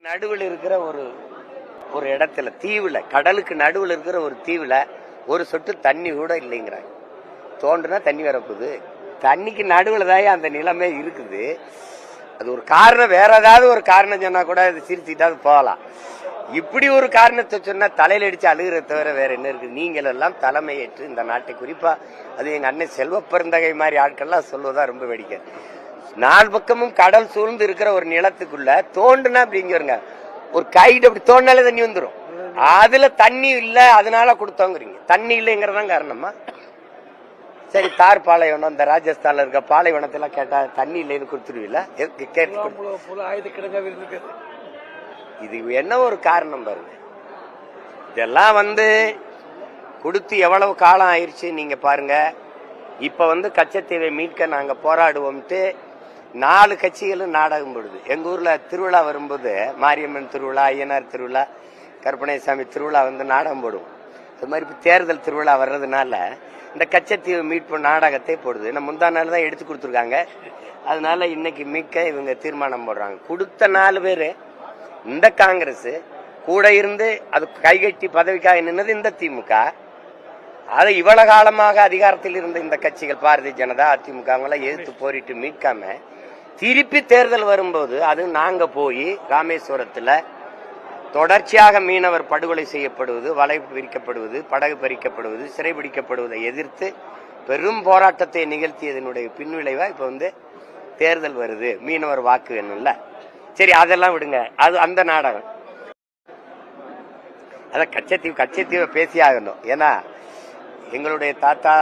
நடுவில் இருக்கிற ஒரு இடத்துல தீவுல, கடலுக்கு நடுவில் இருக்கிற ஒரு தீவுல ஒரு சொட்டு தண்ணி கூட இல்லைங்கிறாங்க. தோண்டுனா தண்ணி வரப்போகுது. தண்ணிக்கு நடுவில் தான் அந்த நிலைமை இருக்குது. அது ஒரு காரணம், வேற ஏதாவது ஒரு காரணம் சொன்னா கூட அது சிரிச்சுட்டாவது போகலாம். இப்படி ஒரு காரணத்தை சொன்னா தலையில அடிச்சு அழுகிறத தவிர வேற என்ன இருக்கு? நீங்கள் எல்லாம் தலைமையேற்று இந்த நாட்டை, குறிப்பா அது எங்க அண்ணன் செல்வ பெருந்தகை மாதிரி ஆட்கள்லாம் சொல்வதா ரொம்ப வேடிக்கை. நாலு பக்கமும் கடல் சூழ்ந்து இருக்கிற ஒரு நிலத்துக்குள்ள தோண்டுனா அப்படிங்கிறங்க, ஒரு கைடு அப்படி தோண்டினாலே தண்ணி வந்துடும். அதுல தண்ணி இல்ல, அதனால கொடுத்தோங்கிறீங்க. தண்ணி இல்லைங்கிறதான் காரணமா? சரி, தார் பாலைவனம், இந்த ராஜஸ்தான்ல இருக்க பாலைவனத்தெல்லாம் கேட்டா தண்ணி இல்லைன்னு கொடுத்துருவீங்களா? இது என்ன ஒரு காரணம் பாருங்க. இதெல்லாம் கொடுத்து எவ்வளவு காலம் ஆயிடுச்சு நீங்க பாருங்க. இப்ப கச்சத்தீவை மீட்க நாங்க போராடுவோம்ட்டு 4 கட்சிகளும் நாடகம் போடுது. எங்க ஊர்ல திருவிழா வரும்போது, மாரியம்மன் திருவிழா, ஐயனார் திருவிழா, கருப்பணசாமி திருவிழா நாடகம் போடுவோம். இது மாதிரி இப்ப தேர்தல் திருவிழா வர்றதுனால இந்த கச்சத்தீவு மீட்பு நாடகத்தை போடுது. நம்ம முந்தா நாள் தான் எடுத்து கொடுத்துருக்காங்க. அதனால இன்னைக்கு மீட்க இவங்க தீர்மானம் போடுறாங்க. கொடுத்த 4 பேரு இந்த காங்கிரஸ் கூட இருந்து அது கைகட்டி பதவிக்காக நின்னது இந்த திமுக. அதை இவ்வளவு காலமாக அதிகாரத்தில் இருந்த இந்த கட்சிகள், பாரதிய ஜனதா, அதிமுக, அவங்களாம் எதிர்த்து போரிட்டு மீட்காம திருப்பி தேர்தல் வரும்போது அது நாங்க போய் ராமேஸ்வரத்துல தொடர்ச்சியாக மீனவர் படுகொலை செய்யப்படுவது, வலை விரிக்கப்படுவது, படகு பறிக்கப்படுவது, சிறைபிடிக்கப்படுவதை எதிர்த்து பெரும் போராட்டத்தை நிகழ்த்தியதனுடைய பின்விளைவா இப்ப தேர்தல் வருது. மீனவர் வாக்கு வேணும்ல. சரி, அதெல்லாம் விடுங்க. அது அந்த நாடகம். அதான் கச்சத்தீவை பேசி ஆகணும். ஏன்னா எங்களுடைய தாத்தா